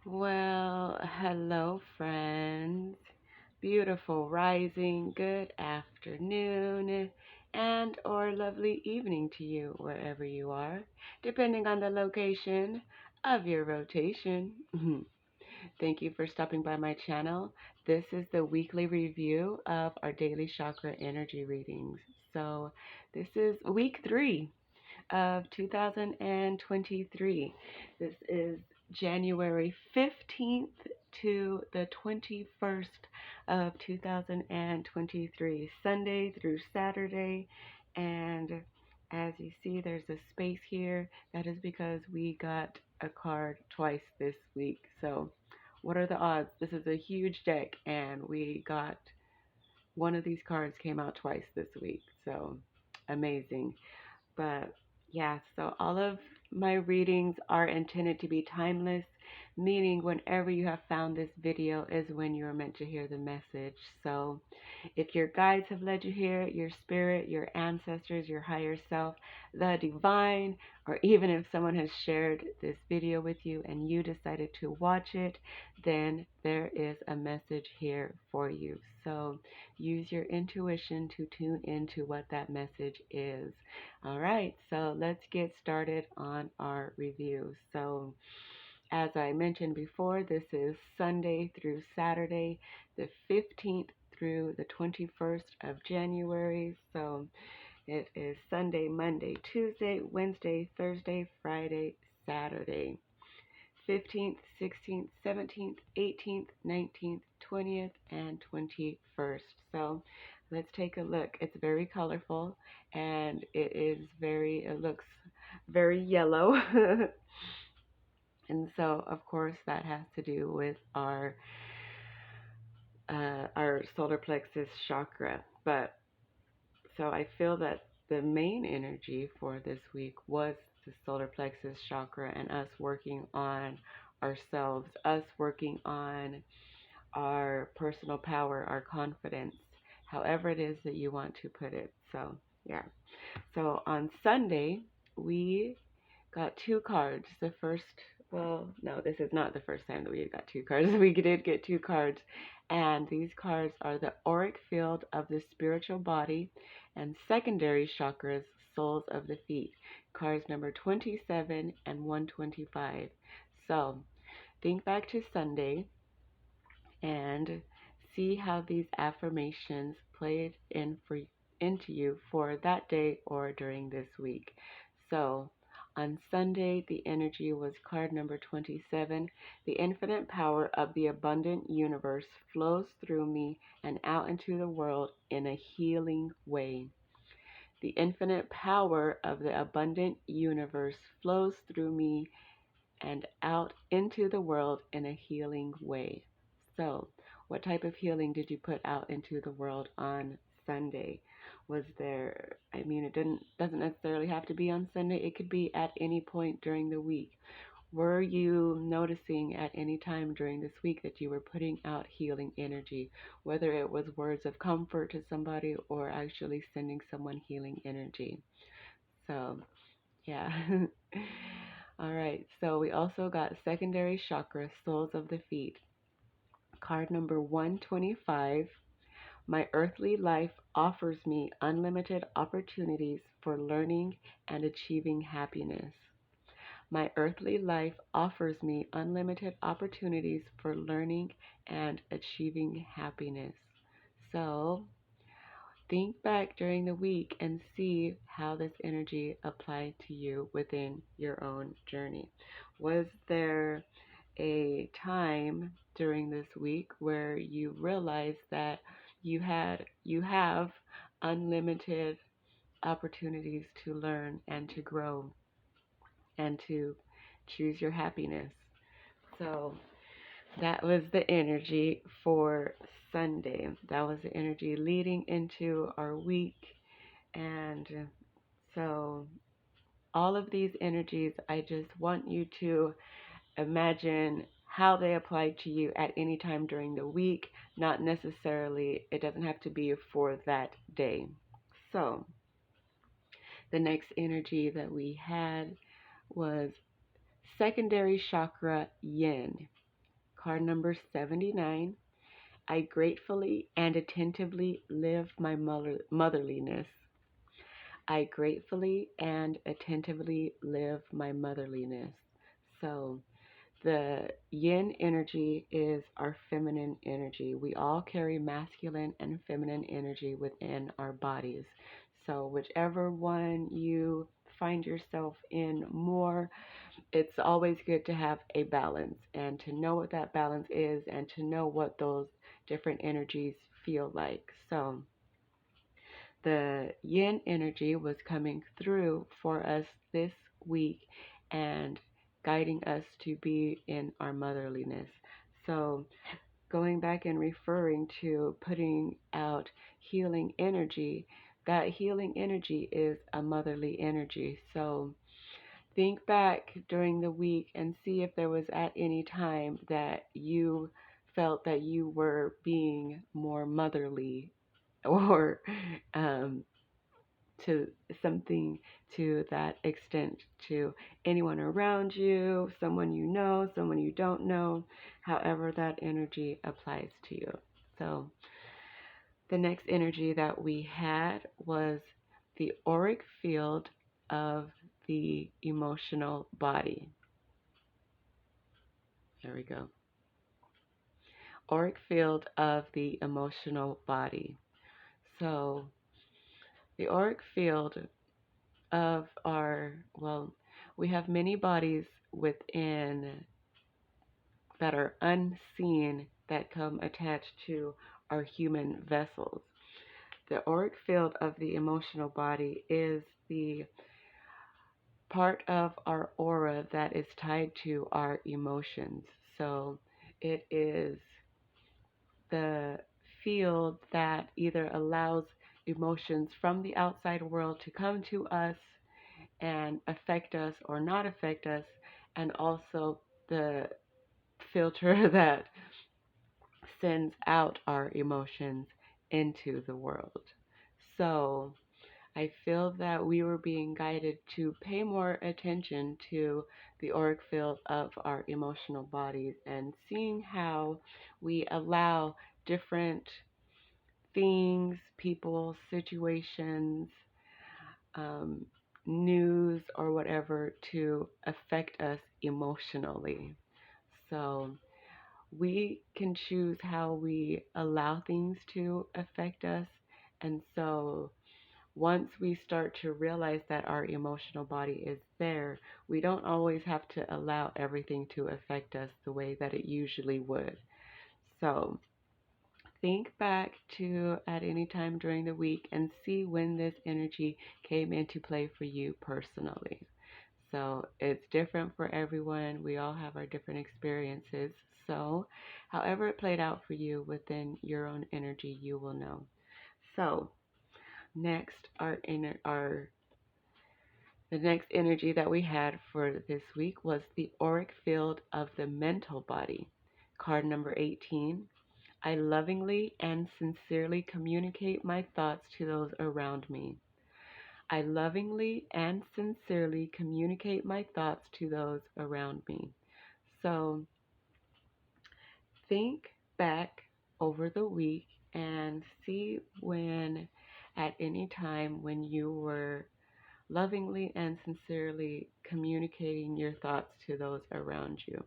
Well, hello, friends. Beautiful rising, good afternoon, and or lovely evening to you wherever you are, depending on the location of your rotation. Thank you for stopping by my channel. This is the weekly review of our daily chakra energy readings. So, this is week 3 of 2023. This is January 15th to the 21st of 2023, Sunday through Saturday. And as you see, there's a space here. That is because we got a card twice this week. So, what are the odds? This is a huge deck, and we got one of these cards came out twice this week. So, amazing. But yeah, so all of my readings are intended to be timeless, meaning whenever you have found this video is when you are meant to hear the message. So if your guides have led you here, your spirit, your ancestors, your higher self, the divine, or even if someone has shared this video with you and you decided to watch it, then there is a message here for you. So use your intuition to tune into what that message is. All right, so let's get started on our review. So, as I mentioned before, this is Sunday through Saturday, the 15th through the 21st of January. So, it is Sunday, Monday, Tuesday, Wednesday, Thursday, Friday, Saturday. 15th, 16th, 17th, 18th, 19th, 20th, and 21st. So let's take a look. It's very colorful and it looks very yellow. And so, of course, that has to do with our solar plexus chakra. But so I feel that the main energy for this week was the solar plexus chakra and us working on ourselves, us working on our personal power, our confidence, however it is that you want to put it. So, yeah. So on Sunday, we got two cards. The first, well, no, this is not the first time that we got two cards. We did get two cards, and these cards are the auric field of the spiritual body and secondary chakras, soles of the feet. Cards number 27 and 125. So, think back to Sunday and see how these affirmations played into you for that day or during this week. So, on Sunday, the energy was card number 27. The infinite power of the abundant universe flows through me and out into the world in a healing way. The infinite power of the abundant universe flows through me and out into the world in a healing way. So, what type of healing did you put out into the world on Sunday? Was there, I mean, doesn't necessarily have to be on Sunday. It could be at any point during the week. Were you noticing at any time during this week that you were putting out healing energy, whether it was words of comfort to somebody or actually sending someone healing energy? So, yeah. All right. So we also got secondary chakra, soles of the feet. Card number 125. My earthly life offers me unlimited opportunities for learning and achieving happiness. My earthly life offers me unlimited opportunities for learning and achieving happiness. So, think back during the week and see how this energy applied to you within your own journey. Was there a time during this week where you realized that you have unlimited opportunities to learn and to grow and to choose your happiness? So that was the energy for Sunday. That was the energy leading into our week. And so, all of these energies, I just want you to imagine how they apply to you at any time during the week, not necessarily, it doesn't have to be for that day. So, the next energy that we had was secondary chakra yin. Card number 79. I gratefully and attentively live my motherliness. I gratefully and attentively live my motherliness. So, the yin energy is our feminine energy. We all carry masculine and feminine energy within our bodies. So, whichever one you find yourself in more, it's always good to have a balance and to know what that balance is and to know what those different energies feel like. So, the yin energy was coming through for us this week and guiding us to be in our motherliness. So, going back and referring to putting out healing energy, that healing energy is a motherly energy. So, think back during the week and see if there was at any time that you felt that you were being more motherly or um, to something to that extent to anyone around you, someone you know, someone you don't know, however that energy applies to you. So the next energy that we had was the auric field of the emotional body. There we go. Auric field of the emotional body. So the auric field of our, well, we have many bodies within that are unseen that come attached to our human vessels. The auric field of the emotional body is the part of our aura that is tied to our emotions. So it is the field that either allows emotions from the outside world to come to us and affect us or not affect us, and also the filter that sends out our emotions into the world. So I feel that we were being guided to pay more attention to the auric field of our emotional bodies and seeing how we allow different things, people, situations, um, news, or whatever to affect us emotionally. So we can choose how we allow things to affect us. And so once we start to realize that our emotional body is there, we don't always have to allow everything to affect us the way that it usually would. So think back to at any time during the week and see when this energy came into play for you personally. So it's different for everyone. We all have our different experiences. So, however it played out for you within your own energy, you will know. So, next, the next energy that we had for this week was the auric field of the mental body. Card number 18. I lovingly and sincerely communicate my thoughts to those around me. I lovingly and sincerely communicate my thoughts to those around me. So think back over the week and see when, at any time, when you were lovingly and sincerely communicating your thoughts to those around you.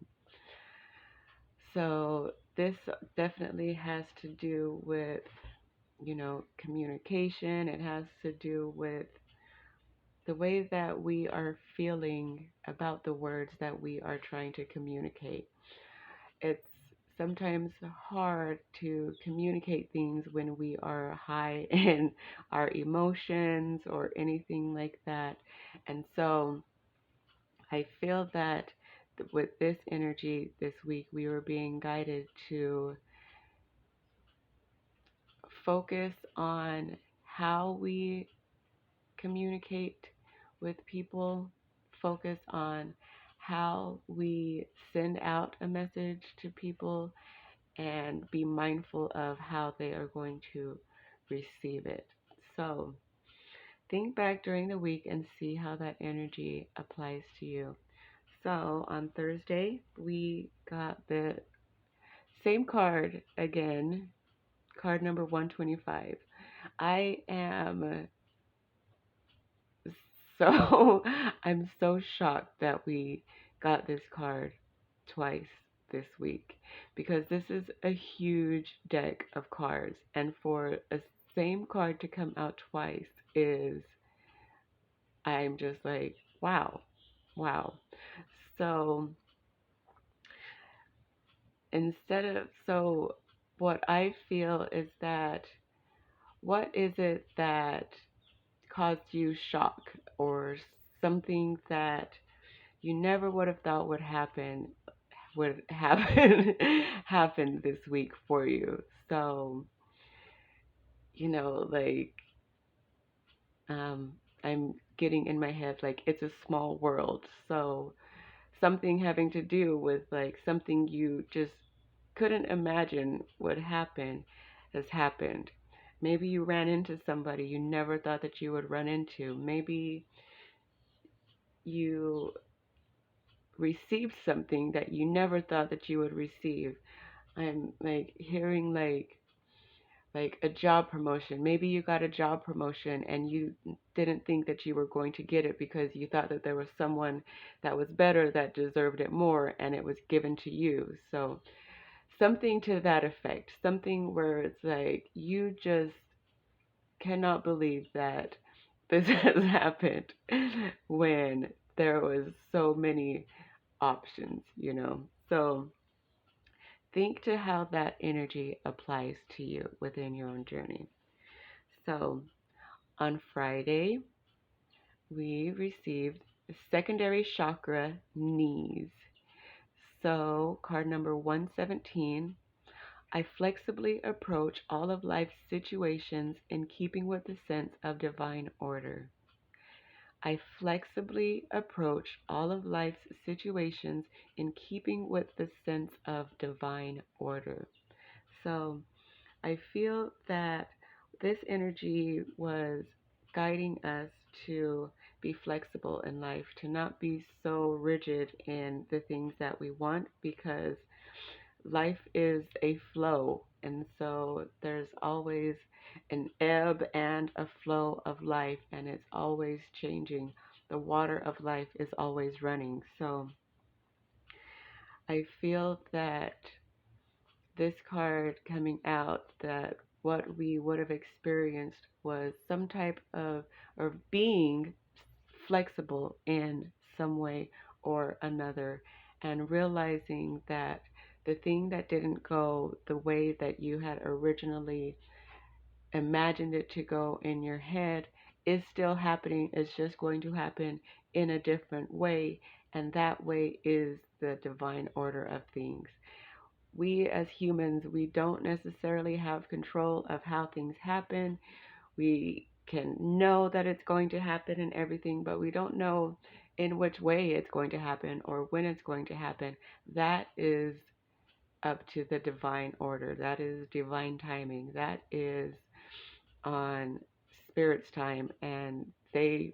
So this definitely has to do with, communication. It has to do with the way that we are feeling about the words that we are trying to communicate. It's sometimes hard to communicate things when we are high in our emotions or anything like that. And so I feel that with this energy this week, we were being guided to focus on how we communicate with people, focus on how we send out a message to people, and be mindful of how they are going to receive it. So, think back during the week and see how that energy applies to you. So, on Thursday, we got the Same card again, card number 125. I am so I'm so shocked that we got this card twice this week because this is a huge deck of cards, and for a same card to come out twice is, I'm just like, wow. Wow. So so what I feel is that, what is it that caused you shock, or something that you never would have thought would happen happen this week for you? So, like, um I'm getting in my head like it's a small world. So something having to do with like something you just couldn't imagine would happen has happened. Maybe you ran into somebody you never thought that you would run into. Maybe you received something that you never thought that you would receive. I'm like hearing like a job promotion. Maybe you got a job promotion and you didn't think that you were going to get it because you thought that there was someone that was better that deserved it more, and it was given to you. So something to that effect. Something where it's like you just cannot believe that this has happened when there was so many options. So think to how that energy applies to you within your own journey. So on Friday, we received secondary chakra knees. So card number 117, I flexibly approach all of life's situations in keeping with the sense of divine order. I flexibly approach all of life's situations in keeping with the sense of divine order. So I feel that this energy was guiding us to be flexible in life, to not be so rigid in the things that we want, because life is a flow. And so there's always an ebb and a flow of life, and it's always changing. The water of life is always running. So I feel that this card coming out, that what we would have experienced was some type of, or being flexible in some way or another, and realizing that the thing that didn't go the way that you had originally imagined it to go in your head is still happening. It's just going to happen in a different way, and that way is the divine order of things. We as humans, we don't necessarily have control of how things happen. We can know that it's going to happen and everything, but we don't know in which way it's going to happen or when it's going to happen. That is up to the divine order. That is divine timing. That is on spirit's time, and they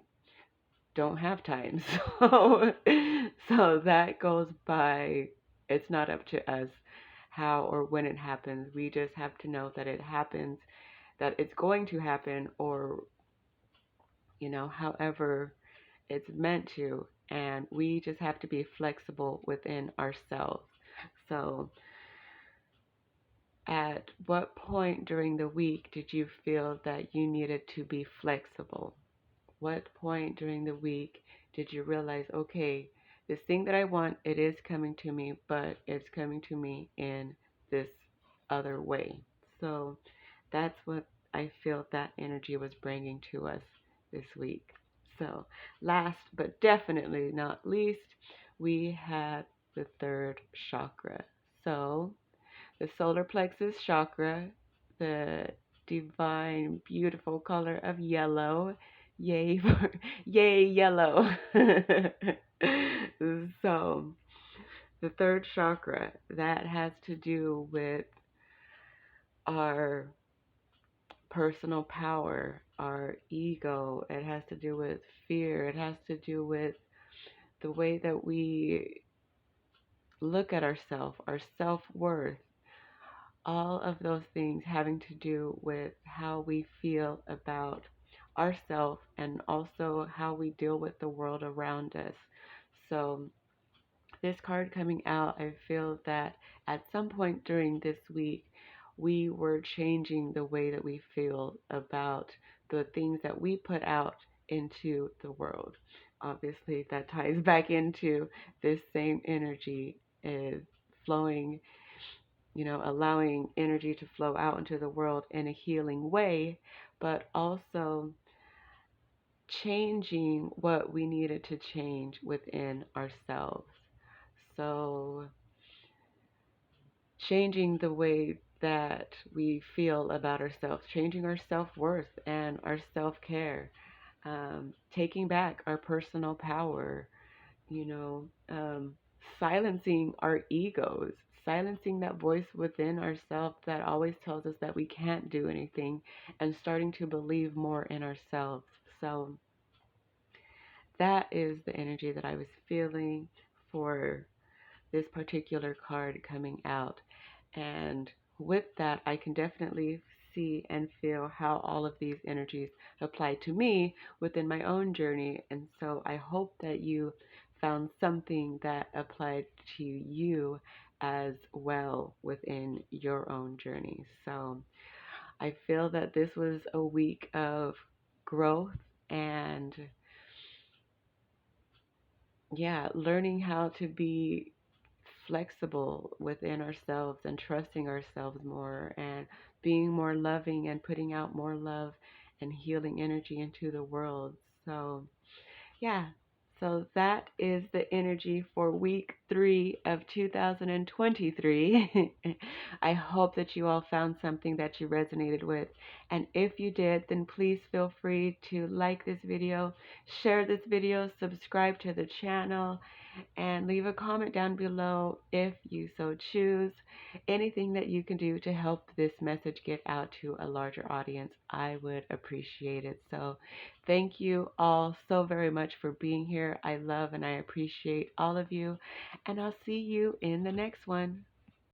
don't have time. So that goes by, it's not up to us how or when it happens. We just have to know that it happens, that it's going to happen, or however it's meant to, and we just have to be flexible within ourselves. So at what point during the week did you feel that you needed to be flexible? What point during the week did you realize, okay, this thing that I want, it is coming to me, but it's coming to me in this other way? So that's what I feel that energy was bringing to us this week. So last but definitely not least, we had the third chakra. So the solar plexus chakra, the divine, beautiful color of yellow. Yay, yay, yellow. So, the third chakra, that has to do with our personal power, our ego. It has to do with fear. It has to do with the way that we look at ourselves, our self worth. all of those things having to do with how we feel about ourselves and also how we deal with the world around us. So, this card coming out, I feel that at some point during this week, we were changing the way that we feel about the things that we put out into the world. Obviously, that ties back into this same energy is flowing, allowing energy to flow out into the world in a healing way, but also changing what we needed to change within ourselves. So, changing the way that we feel about ourselves, changing our self worth and our self care, taking back our personal power, you know, silencing our egos, silencing that voice within ourselves that always tells us that we can't do anything, and starting to believe more in ourselves. So, that is the energy that I was feeling for this particular card coming out. And with that, I can definitely see and feel how all of these energies apply to me within my own journey. And so I hope that you found something that applied to you as well within your own journey. So I feel that this was a week of growth and, yeah, learning how to be flexible within ourselves and trusting ourselves more and being more loving and putting out more love and healing energy into the world. So, yeah. So that is the energy for week 3 of 2023. I hope that you all found something that you resonated with. And if you did, then please feel free to like this video, share this video, subscribe to the channel, and leave a comment down below if you so choose. Anything that you can do to help this message get out to a larger audience, I would appreciate it. So thank you all so very much for being here. I love and I appreciate all of you, and I'll see you in the next one.